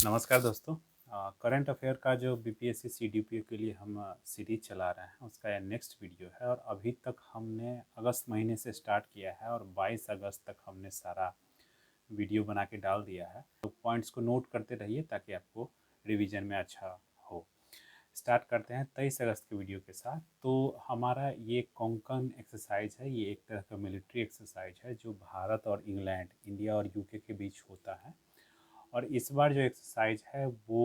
नमस्कार दोस्तों। Current affair का जो बीपीएससी सीडीपीओ के लिए हम सीरीज चला रहे हैं उसका यह नेक्स्ट वीडियो है और अभी तक हमने अगस्त महीने से स्टार्ट किया है और 22 अगस्त तक हमने सारा वीडियो बना के डाल दिया है। तो पॉइंट्स को नोट करते रहिए ताकि आपको रिवीजन में अच्छा हो। स्टार्ट करते हैं 23 अगस्त के वीडियो के साथ। तो हमारा ये कोंकण एक्सरसाइज है, ये एक तरह का मिलिट्री एक्सरसाइज है जो भारत और इंग्लैंड, इंडिया और यूके के बीच होता है। और इस बार जो एक्सरसाइज है वो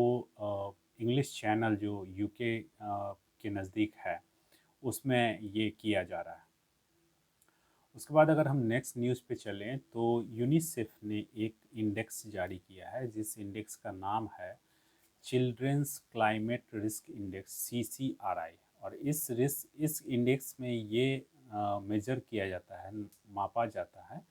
इंग्लिश चैनल जो यूके के नज़दीक है उसमें ये किया जा रहा है। उसके बाद अगर हम नेक्स्ट न्यूज़ पे चलें तो यूनिसेफ ने एक इंडेक्स जारी किया है जिस इंडेक्स का नाम है children's climate risk index CCRI। और इस इंडेक्स में ये मेजर किया जाता है, मापा जाता है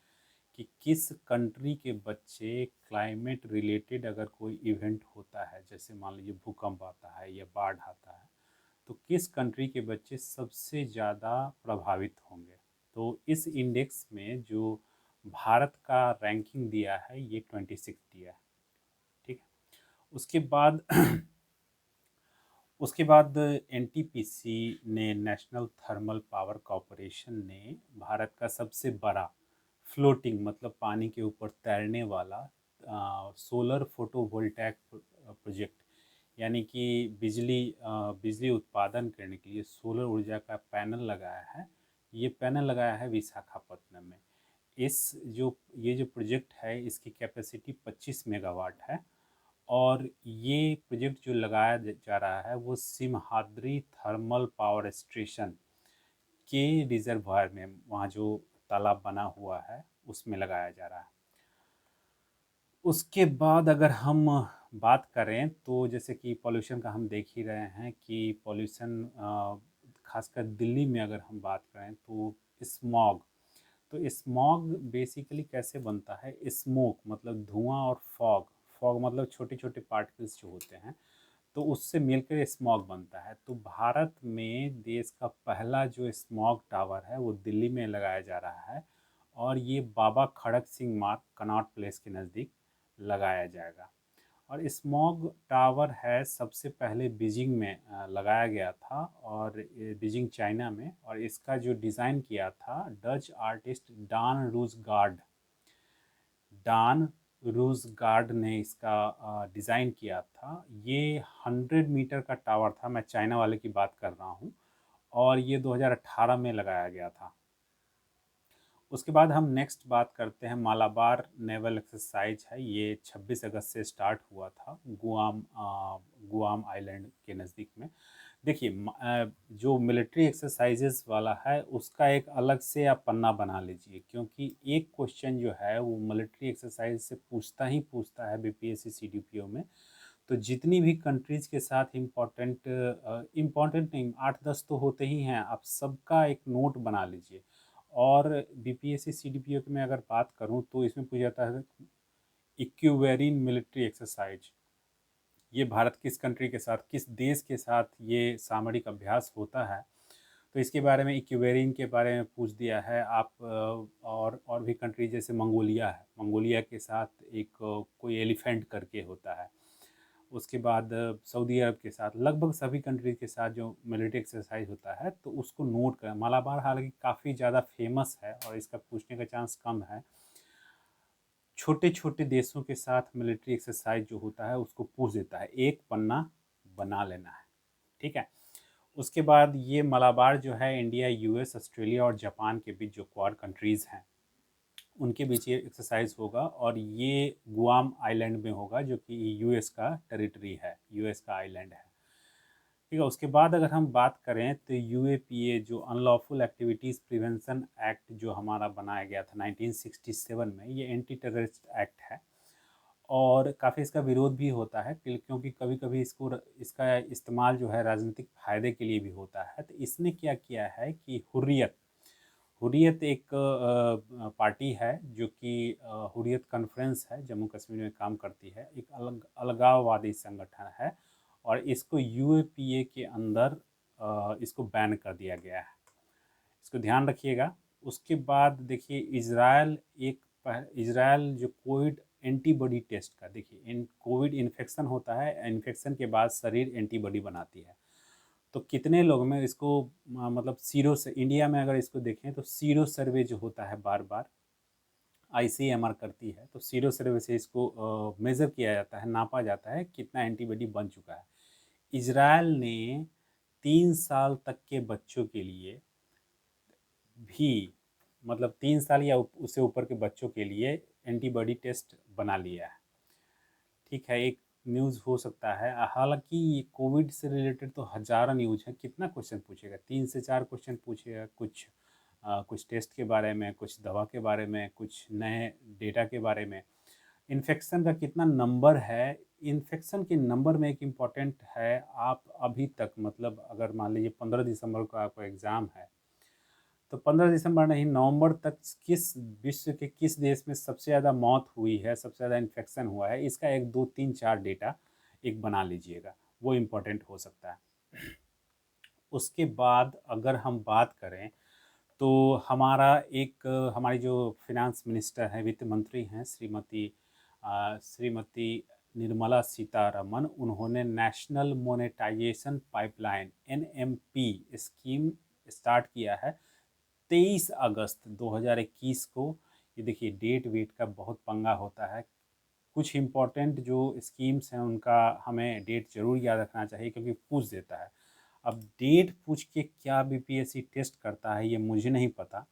कि किस कंट्री के बच्चे क्लाइमेट रिलेटेड अगर कोई इवेंट होता है, जैसे मान लीजिए भूकंप आता है या बाढ़ आता है, तो किस कंट्री के बच्चे सबसे ज़्यादा प्रभावित होंगे। तो इस इंडेक्स में जो भारत का रैंकिंग दिया है ये 26 दिया है। ठीक है। उसके बाद उसके बाद एनटीपीसी ने, नेशनल थर्मल पावर कॉरपोरेशन ने, भारत का सबसे बड़ा फ्लोटिंग मतलब पानी के ऊपर तैरने वाला सोलर फोटोवोल्टैक प्रोजेक्ट, यानी कि बिजली उत्पादन करने के लिए सोलर ऊर्जा का पैनल लगाया है। ये पैनल लगाया है विशाखापत्तनम में। ये जो प्रोजेक्ट है इसकी कैपेसिटी 25 मेगावाट है। और ये प्रोजेक्ट जो लगाया जा रहा है वो सिमहाद्री थर्मल पावर स्टेशन के रिजर्वायर में, वहाँ जो तालाब बना हुआ है उसमें लगाया जा रहा है। उसके बाद अगर हम बात करें तो जैसे कि पॉल्यूशन का हम देख ही रहे हैं कि पॉल्यूशन खासकर दिल्ली में अगर हम बात करें तो स्मॉग, तो स्मॉग बेसिकली कैसे बनता है, स्मोक मतलब धुआं और फॉग, फॉग मतलब छोटे छोटे पार्टिकल्स जो होते हैं, तो उससे मिलकर स्मॉग बनता है। तो भारत में देश का पहला जो स्मॉग टावर है वो दिल्ली में लगाया जा रहा है और ये बाबा खड़क सिंह मार्ग कनॉट प्लेस के नज़दीक लगाया जाएगा। और स्मॉग टावर है सबसे पहले बीजिंग में लगाया गया था, और बीजिंग चाइना में, और इसका जो डिज़ाइन किया था डच आर्टिस्ट डान रूज़गार्ड ने इसका डिज़ाइन किया था। ये 100 मीटर का टावर था, मैं चाइना वाले की बात कर रहा हूँ, और ये 2018 में लगाया गया था। उसके बाद हम नेक्स्ट बात करते हैं मालाबार नेवल एक्सरसाइज है। ये 26 अगस्त से स्टार्ट हुआ था गुआम आइलैंड के नज़दीक में। देखिए जो मिलिट्री एक्सरसाइजेस वाला है उसका एक अलग से आप पन्ना बना लीजिए, क्योंकि एक क्वेश्चन जो है वो मिलिट्री एक्सरसाइज से पूछता है बीपीएससी सीडीपीओ में। तो जितनी भी कंट्रीज़ के साथ इम्पॉर्टेंट नहीं, 8-10 तो होते ही हैं, आप सबका एक नोट बना लीजिए। और बीपीएससी सीडीपीओ में अगर बात करूं तो इसमें पूछा जाता है इक्विवेरिन मिलिट्री एक्सरसाइज, ये भारत किस कंट्री के साथ, किस देश के साथ ये सामरिक अभ्यास होता है। तो इसके बारे में, इक्विवेरिन के बारे में पूछ दिया है आप। और भी कंट्री जैसे मंगोलिया है, मंगोलिया के साथ एक कोई एलिफेंट करके होता है। उसके बाद सऊदी अरब के साथ, लगभग सभी कंट्री के साथ जो मिलिट्री एक्सरसाइज होता है तो उसको नोट करें। मालाबार हालांकि काफ़ी ज़्यादा फेमस है और इसका पूछने का चांस कम है। छोटे छोटे देशों के साथ मिलिट्री एक्सरसाइज जो होता है उसको पूछ देता है, एक पन्ना बना लेना है। ठीक है। उसके बाद ये मलाबार जो है इंडिया, यूएस, ऑस्ट्रेलिया और जापान के बीच जो क्वाड कंट्रीज़ हैं उनके बीच ये एक्सरसाइज होगा, और ये गुआम आइलैंड में होगा जो कि यूएस का टेरिटरी है, यूएस का आइलैंड है। ठीक है। उसके बाद अगर हम बात करें तो यूएपीए जो अनलॉफुल एक्टिविटीज़ प्रिवेंशन एक्ट जो हमारा बनाया गया था 1967 में, ये एंटी टेररिस्ट एक्ट है। और काफ़ी इसका विरोध भी होता है क्योंकि कभी कभी इसका इस्तेमाल जो है राजनीतिक फ़ायदे के लिए भी होता है। तो इसने क्या किया है कि हुर्रियत हुर्रियत एक पार्टी है जो कि हुर्रियत कॉन्फ्रेंस है, जम्मू कश्मीर में काम करती है, एक अलगाववादी संगठन है, और इसको यूएपीए के अंदर इसको बैन कर दिया गया है। इसको ध्यान रखिएगा। उसके बाद देखिए, इज़राइल जो कोविड एंटीबॉडी टेस्ट का। देखिए, कोविड इन्फेक्शन होता है, इन्फेक्शन के बाद शरीर एंटीबॉडी बनाती है। तो कितने लोग में इसको मतलब सीरो से, इंडिया में अगर इसको देखें तो सीरो सर्वे जो होता है बार बार आईसीएमआर करती है, तो सीरो सर्वे से इसको मेज़र किया जाता है, नापा जाता है कितना एंटीबॉडी बन चुका है। इजराइल ने 3 साल तक के बच्चों के लिए भी, मतलब 3 साल या उससे ऊपर के बच्चों के लिए एंटीबॉडी टेस्ट बना लिया है। ठीक है, एक न्यूज़ हो सकता है, हालांकि ये कोविड से रिलेटेड तो हज़ारों न्यूज़ हैं, कितना क्वेश्चन पूछेगा, 3 से 4 क्वेश्चन पूछेगा, कुछ टेस्ट के बारे में, कुछ दवा के बारे में, कुछ नए डेटा के बारे में। इन्फेक्शन का कितना नंबर है, इन्फेक्शन के नंबर में एक इम्पॉर्टेंट है, आप अभी तक मतलब अगर मान लीजिए 15 दिसंबर को आपका एग्ज़ाम है, तो 15 दिसंबर नहीं, नवंबर तक किस विश्व के किस देश में सबसे ज़्यादा मौत हुई है, सबसे ज़्यादा इन्फेक्शन हुआ है, इसका 1 2 3 4 डेटा एक बना लीजिएगा, वो इम्पोर्टेंट हो सकता है। उसके बाद अगर हम बात करें तो हमारी जो फिनांस मिनिस्टर हैं, वित्त मंत्री हैं, श्रीमती निर्मला सीतारमन, उन्होंने national monetisation pipeline NMP scheme start किया है 23 अगस्त 2021 को। ये देखिए, डेट वेट का बहुत पंगा होता है, कुछ इम्पोर्टेंट जो स्कीम्स हैं उनका हमें डेट ज़रूर याद रखना चाहिए, क्योंकि पूछ देता है। अब डेट पूछ के क्या बीपीएससी टेस्ट करता है ये मुझे नहीं पता,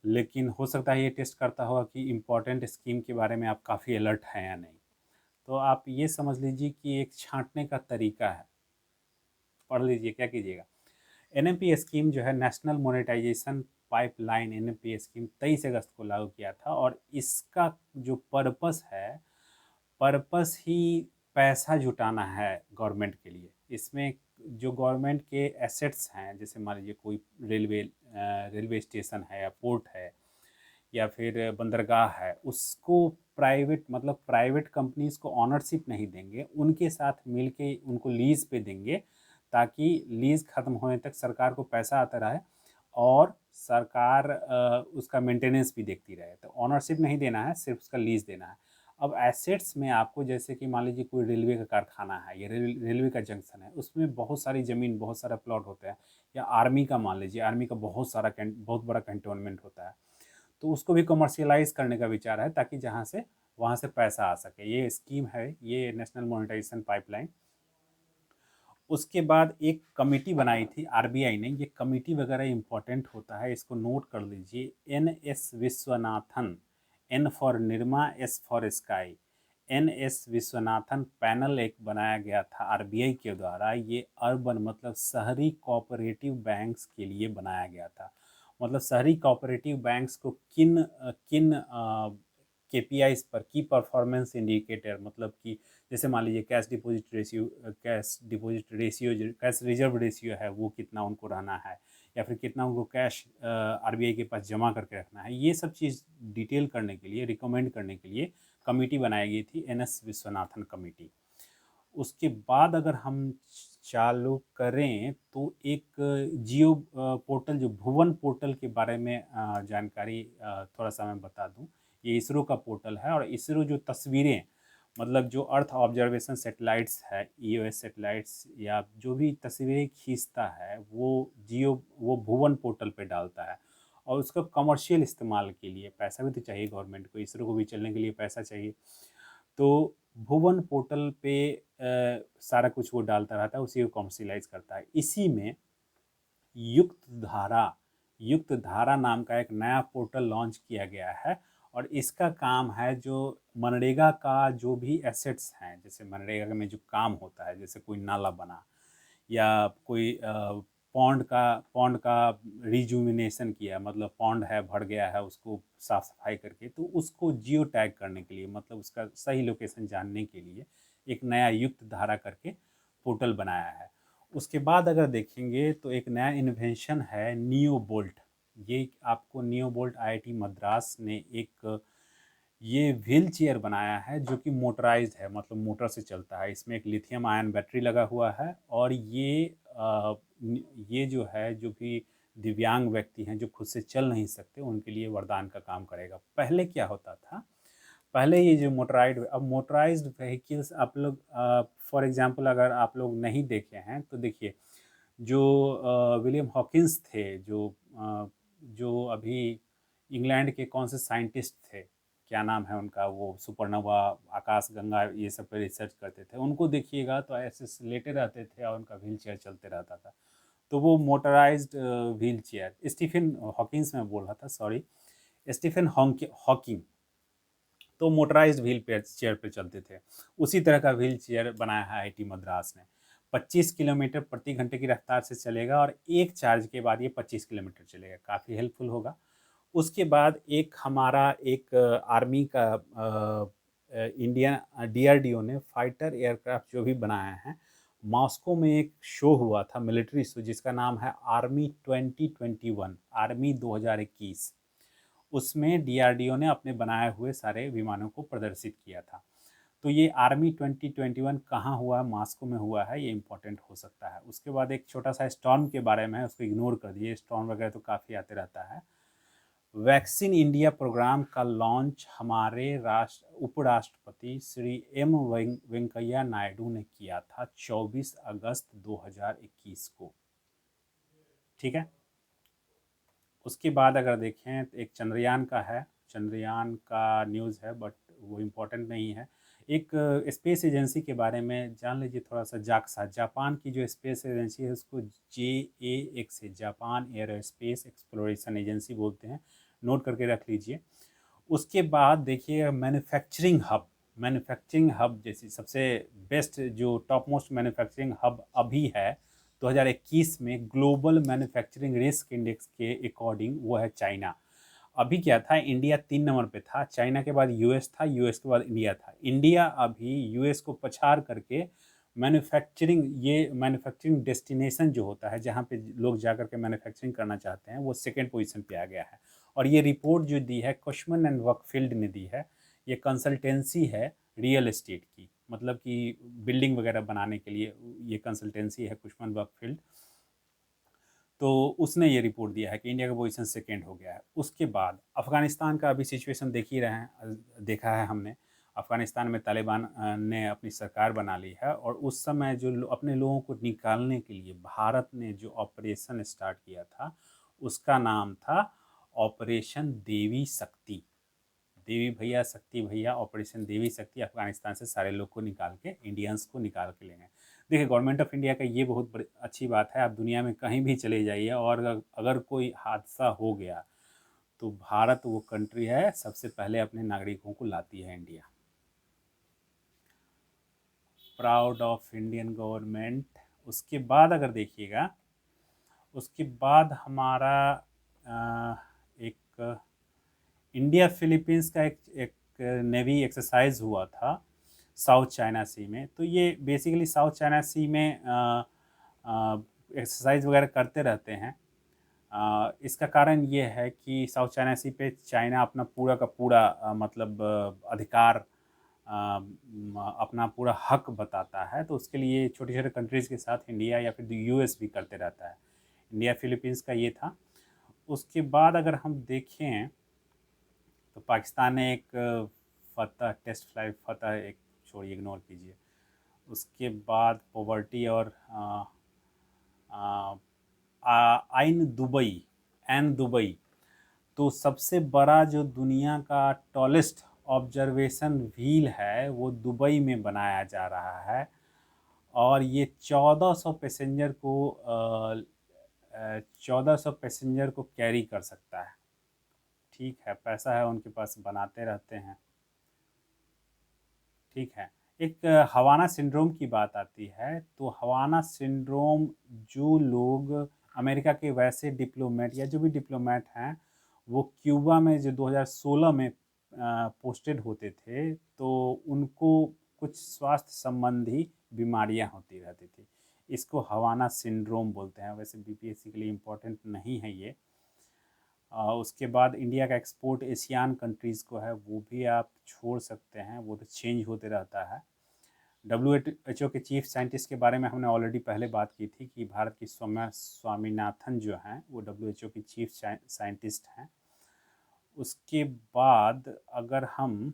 लेकिन हो सकता है ये टेस्ट करता होगा कि इम्पोर्टेंट स्कीम के बारे में आप काफ़ी अलर्ट हैं या नहीं। तो आप ये समझ लीजिए कि एक छांटने का तरीका है, पढ़ लीजिए क्या कीजिएगा। एनएमपी स्कीम जो है, national monetisation pipeline NMP scheme 23 अगस्त को लागू किया था, और इसका जो पर्पस है, पर्पस ही पैसा जुटाना है गवर्नमेंट के लिए। इसमें जो गवर्नमेंट के एसेट्स हैं, जैसे मान लीजिए कोई रेलवे स्टेशन है या पोर्ट है या फिर बंदरगाह है, उसको प्राइवेट कंपनीज को ऑनरशिप नहीं देंगे, उनके साथ मिलके उनको लीज पे देंगे, ताकि लीज खत्म होने तक सरकार को पैसा आता रहे और सरकार उसका मेंटेनेंस भी देखती रहे। तो ऑनरशिप नहीं देना है, सिर्फ उसका लीज देना है। अब एसेट्स में आपको, जैसे कि मान लीजिए कोई रेलवे का कारखाना है या रेलवे का जंक्शन है, उसमें बहुत सारी ज़मीन, बहुत सारा प्लॉट होता है, या आर्मी का मान लीजिए, आर्मी का बहुत बड़ा कैंटोनमेंट होता है, तो उसको भी कमर्शियलाइज करने का विचार है, ताकि जहाँ से वहाँ से पैसा आ सके। ये स्कीम है, ये नेशनल मोनेटाइजेशन पाइपलाइन। उसके बाद एक कमेटी बनाई थी आरबीआई ने, ये कमेटी वगैरह इंपॉर्टेंट होता है, इसको नोट कर लीजिए। N S Viswanathan, N for Nirma, S for sky, N S Viswanathan panel एक बनाया गया था आरबीआई के द्वारा। ये अर्बन मतलब शहरी कोऑपरेटिव बैंक्स के लिए बनाया गया था। मतलब शहरी कोऑपरेटिव बैंक्स को किन किन केपीआईज पर, की परफॉर्मेंस इंडिकेटर, मतलब कि जैसे मान लीजिए कैश रिजर्व रेशियो है, वो कितना उनको रहना है, या फिर कितना उनको कैश आरबीआई के पास जमा करके रखना है, ये सब चीज़ डिटेल करने के लिए, रिकमेंड करने के लिए कमेटी बनाई गई थी, एनएस विश्वनाथन कमेटी। उसके बाद अगर हम चालू करें तो एक जियो पोर्टल, जो भुवन पोर्टल के बारे में जानकारी थोड़ा सा मैं बता दूं। ये इसरो का पोर्टल है, और इसरो जो तस्वीरें, मतलब जो अर्थ ऑब्जर्वेशन सेटेलाइट्स है, ईओएस सेटेलाइट्स, या जो भी तस्वीरें खींचता है, वो भुवन पोर्टल पे डालता है। और उसका कमर्शियल इस्तेमाल के लिए पैसा भी तो चाहिए गवर्नमेंट को, इसरो को भी चलने के लिए पैसा चाहिए। तो भुवन पोर्टल पे सारा कुछ वो डालता रहता है, उसी को कॉमर्शियलाइज करता है। इसी में युक्त धारा नाम का एक नया पोर्टल लॉन्च किया गया है, और इसका काम है जो मनरेगा का जो भी एसेट्स हैं, जैसे मनरेगा में जो काम होता है, जैसे कोई नाला बना, या कोई पॉन्ड का रिजुविनेशन किया, मतलब पॉन्ड है भर गया है, उसको साफ सफाई करके, तो उसको जियो टैग करने के लिए, मतलब उसका सही लोकेशन जानने के लिए एक नया युक्त धारा करके पोर्टल बनाया है। उसके बाद अगर देखेंगे तो एक नया इन्वेंशन है नियो बोल्ट। ये आपको नियो बोल्ट आईआईटी मद्रास ने एक ये व्हील चेयर बनाया है, जो कि मोटराइज्ड है, मतलब मोटर से चलता है। इसमें एक लिथियम आयन बैटरी लगा हुआ है, और ये जो है, जो भी दिव्यांग व्यक्ति हैं जो खुद से चल नहीं सकते, उनके लिए वरदान का काम करेगा। पहले क्या होता था, पहले ये जो अब मोटराइज्ड व्हीकल्स आप लोग फॉर एग्जांपल अगर आप लोग नहीं देखे हैं तो देखिए, जो विलियम हॉकिंस थे, जो अभी इंग्लैंड के कौन से साइंटिस्ट थे, क्या नाम है उनका, वो सुपरनोवा, आकाश गंगा, ये सब पे रिसर्च करते थे, उनको देखिएगा तो ऐसे लेटे रहते थे और उनका व्हील चेयर चलते रहता था। तो वो motorised wheelchair, Stephen Hawkins में बोल रहा था, सॉरी, स्टीफन हॉकिंग, तो मोटराइज्ड व्हील चेयर पे चलते थे। उसी तरह का व्हील चेयर बनाया है आईआईटी मद्रास ने। 25 किलोमीटर प्रति घंटे की रफ्तार से चलेगा और एक चार्ज के बाद ये 25 किलोमीटर चलेगा, काफ़ी हेल्पफुल होगा। उसके बाद एक हमारा एक आर्मी का इंडियन डीआरडीओ ने फाइटर एयरक्राफ्ट जो भी बनाए हैं, मॉस्को में एक शो हुआ था, मिलिट्री शो, जिसका नाम है आर्मी 2021, आर्मी 2021। उसमें डीआरडीओ ने अपने बनाए हुए सारे विमानों को प्रदर्शित किया था। तो ये आर्मी 2021 कहाँ हुआ है, मॉस्को में हुआ है, ये इंपॉर्टेंट हो सकता है। उसके बाद एक छोटा सा स्टॉर्म के बारे में है, उसको इग्नोर कर दिए, स्टॉर्म वगैरह तो काफ़ी आते रहता है। वैक्सीन इंडिया प्रोग्राम का लॉन्च हमारे उपराष्ट्रपति श्री एम वेंकैया नायडू ने किया था 24 अगस्त 2021 को। ठीक है। उसके बाद अगर देखें तो एक चंद्रयान का है, चंद्रयान का न्यूज़ है बट वो इम्पोर्टेंट नहीं है। एक स्पेस एजेंसी के बारे में जान लीजिए थोड़ा सा। जाक्सा, जापान की जो स्पेस एजेंसी है उसको JAX है, Japan air space exploration agency बोलते हैं, नोट करके रख लीजिए। उसके बाद देखिए मैन्युफैक्चरिंग हब जैसी सबसे बेस्ट जो टॉप मोस्ट मैन्युफैक्चरिंग हब अभी है 2021 में ग्लोबल मैन्युफैक्चरिंग रिस्क इंडेक्स के अकॉर्डिंग, वो है चाइना। अभी क्या था, इंडिया 3 नंबर पे था, चाइना के बाद यूएस था, यूएस के बाद इंडिया था। इंडिया अभी यूएस को पछाड़ करके मैन्युफैक्चरिंग डेस्टिनेशन जो होता है, जहाँ पे लोग जाकर के मैन्युफैक्चरिंग करना चाहते हैं, वो सेकेंड पोजीशन पे आ गया है। और ये रिपोर्ट जो दी है कुशमन एंड वर्कफील्ड ने दी है, ये कंसल्टेंसी है रियल एस्टेट की, मतलब कि बिल्डिंग वगैरह बनाने के लिए ये कंसल्टेंसी है कुशमन वर्कफील्ड। तो उसने ये रिपोर्ट दिया है कि इंडिया का पोजीशन सेकेंड हो गया है। उसके बाद अफ़गानिस्तान का अभी सिचुएशन देख ही रहे हैं, देखा है हमने। अफ़गानिस्तान में तालिबान ने अपनी सरकार बना ली है, और उस समय जो अपने लोगों को निकालने के लिए भारत ने जो ऑपरेशन स्टार्ट किया था, उसका नाम था ऑपरेशन देवी शक्ति। देवी भैया, शक्ति भैया, ऑपरेशन देवी शक्ति। अफगानिस्तान से सारे लोग को निकाल के, इंडियंस को निकाल के लेंगे। देखिए, गवर्नमेंट ऑफ इंडिया का ये बहुत बड़ी अच्छी बात है, आप दुनिया में कहीं भी चले जाइए और अगर कोई हादसा हो गया तो भारत वो कंट्री है सबसे पहले अपने नागरिकों को लाती है India. Proud of Indian government. उसके बाद अगर देखिएगा, उसके बाद हमारा एक इंडिया फिलीपींस का एक नेवी एक्सरसाइज हुआ था साउथ चाइना सी में। तो ये बेसिकली साउथ चाइना सी में एक्सरसाइज वगैरह करते रहते हैं। इसका कारण ये है कि साउथ चाइना सी पे चाइना अपना पूरा का पूरा मतलब अधिकार, अपना पूरा हक बताता है। तो उसके लिए छोटे छोटे कंट्रीज़ के साथ इंडिया या फिर यूएस भी करते रहता है। इंडिया फिलीपींस का ये था। उसके बाद अगर हम देखें तो पाकिस्तान ने एक फतह, टेस्ट फ्लाइट फतह, एक छोड़िए, इग्नोर कीजिए। उसके बाद पॉवर्टी और आइन दुबई, एन दुबई। तो सबसे बड़ा जो दुनिया का टॉलेस्ट ऑब्जर्वेशन व्हील है वो दुबई में बनाया जा रहा है, और ये 1400 पैसेंजर को कैरी कर सकता है। ठीक है, पैसा है उनके पास, बनाते रहते हैं। ठीक है। एक हवाना सिंड्रोम की बात आती है, तो हवाना सिंड्रोम जो लोग अमेरिका के वैसे डिप्लोमेट या जो भी डिप्लोमेट हैं, वो क्यूबा में जो 2016 में पोस्टेड होते थे, तो उनको कुछ स्वास्थ्य संबंधी बीमारियां होती रहती थी। इसको हवाना सिंड्रोम बोलते हैं। वैसे बीपीएससी के लिए इम्पोर्टेंट नहीं है ये। उसके बाद इंडिया का एक्सपोर्ट एशियान कंट्रीज़ को है, वो भी आप छोड़ सकते हैं, वो तो चेंज होते रहता है। WHO के चीफ साइंटिस्ट के बारे में हमने ऑलरेडी पहले बात की थी कि भारत की सौम्या स्वामीनाथन जो हैं वो WHO की चीफ साइंटिस्ट हैं। उसके बाद अगर हम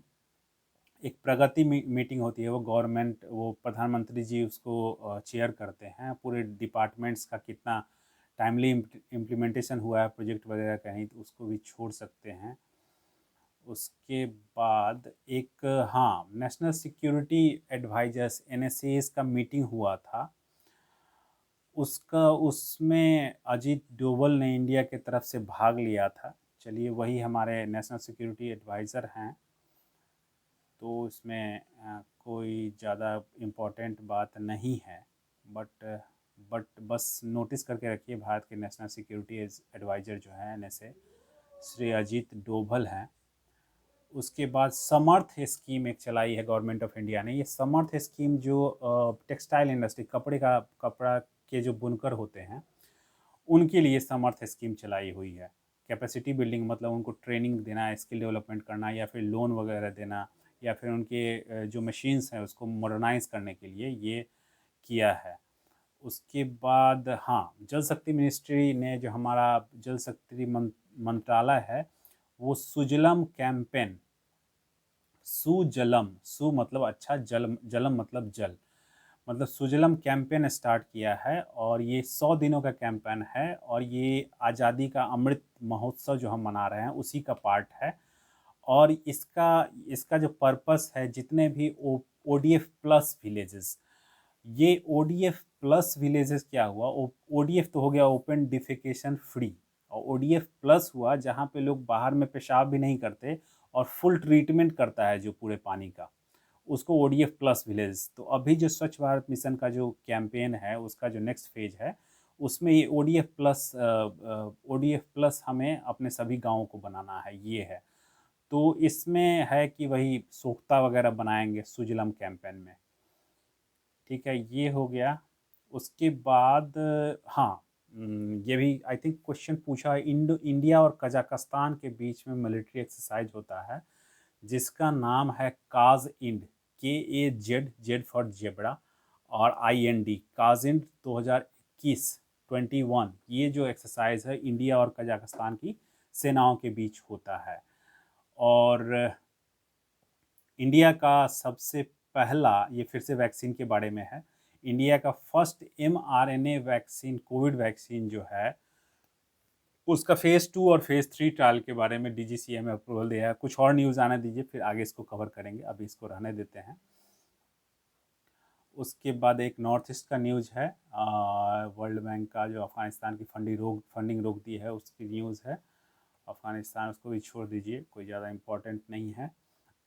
एक प्रगति मीटिंग होती है, वो गवर्नमेंट, वो प्रधानमंत्री जी उसको चेयर करते हैं। पूरे डिपार्टमेंट्स का कितना टाइमली इम्प्लीमेंटेशन हुआ है प्रोजेक्ट वगैरह कहीं, तो उसको भी छोड़ सकते हैं। उसके बाद एक, हाँ, नेशनल सिक्योरिटी एडवाइजर्स NSAs का मीटिंग हुआ था, उसमें अजीत डोभाल ने इंडिया के तरफ से भाग लिया था। चलिए, वही हमारे नेशनल सिक्योरिटी एडवाइज़र हैं, तो इसमें कोई ज़्यादा इम्पोर्टेंट बात नहीं है, बट बस नोटिस करके रखिए, भारत के नेशनल सिक्योरिटी एडवाइज़र जो हैं NSA, श्री अजीत डोभाल हैं। उसके बाद समर्थ स्कीम एक चलाई है गवर्नमेंट ऑफ इंडिया ने। ये समर्थ स्कीम जो टेक्सटाइल इंडस्ट्री, कपड़ा के जो बुनकर होते हैं, उनके लिए समर्थ स्कीम चलाई हुई है। कैपेसिटी बिल्डिंग मतलब उनको ट्रेनिंग देना, स्किल डेवलपमेंट करना, या फिर लोन वगैरह देना, या फिर उनके जो मशीन्स हैं उसको मॉडर्नाइज करने के लिए ये किया है। उसके बाद, हाँ, जल शक्ति मिनिस्ट्री ने, जो हमारा जल शक्ति मंत्रालय है, वो सुजलम कैंपेन, सुजलम, सु मतलब अच्छा, जलम मतलब जल, मतलब सुजलम कैंपेन स्टार्ट किया है। और ये 100 दिनों का कैंपेन है, और ये आज़ादी का अमृत महोत्सव जो हम मना रहे हैं उसी का पार्ट है। और इसका जो पर्पस है, जितने भी ODF प्लस विलेजेस, ये ODF प्लस विलेजेस क्या हुआ, ODF तो हो गया ओपन डिफेकेशन फ्री, और ODF प्लस हुआ जहाँ पे लोग बाहर में पेशाब भी नहीं करते और फुल ट्रीटमेंट करता है जो पूरे पानी का, उसको ODF प्लस विलेज। तो अभी जो स्वच्छ भारत मिशन का जो कैंपेन है, उसका जो नेक्स्ट फेज है, उसमें ये ODF प्लस हमें अपने सभी गाँवों को बनाना है, ये है। तो इसमें है कि वही सोख्ता वगैरह बनाएंगे सुजलम कैंपेन में। ठीक है, ये हो गया। उसके बाद, हाँ, ये भी आई थिंक क्वेश्चन पूछा है, इंडिया और कजाकिस्तान के बीच में मिलिट्री एक्सरसाइज होता है जिसका नाम है काज़-इंड, KAZ, जेड फॉर जेब्रा, और IND, काज़-इंड 2021। ये जो एक्सरसाइज है इंडिया और कजाकिस्तान की सेनाओं के बीच होता है। और इंडिया का सबसे पहला, ये फिर से वैक्सीन के बारे में है, इंडिया का first mRNA vaccine, Covid vaccine जो है, उसका फेज़ 2 और फेज़ 3 ट्रायल के बारे में DGCA में अप्रूवल दिया है। कुछ और न्यूज़ आने दीजिए, फिर आगे इसको कवर करेंगे, अभी इसको रहने देते हैं। उसके बाद एक नॉर्थ ईस्ट का न्यूज़ है, वर्ल्ड बैंक का जो अफ़गानिस्तान की फंडिंग रोक दी है उसकी न्यूज़ है। अफ़गानिस्तान, उसको भी छोड़ दीजिए, कोई ज़्यादा इम्पोर्टेंट नहीं है।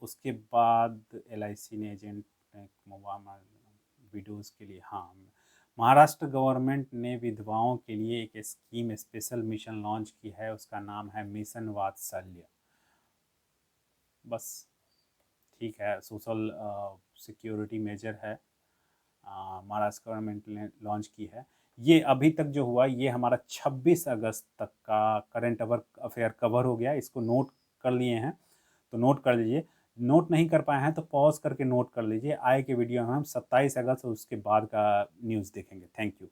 उसके बाद LIC ने एजेंट मोबाइल विडोज़ के लिए, हाँ, महाराष्ट्र गवर्नमेंट ने विधवाओं के लिए एक स्कीम, स्पेशल मिशन लॉन्च की है, उसका नाम है मिशन वात्सल्य। बस, ठीक है, सोशल सिक्योरिटी मेजर है, महाराष्ट्र गवर्नमेंट ने लॉन्च की है। ये अभी तक जो हुआ, ये हमारा 26 अगस्त तक का करंट अफेयर कवर हो गया। इसको नोट कर लिए हैं तो नोट कर लीजिए, नोट नहीं कर पाए हैं तो पॉज करके नोट कर लीजिए। आए के वीडियो में हम 27 अगस्त और उसके बाद का न्यूज़ देखेंगे। Thank you.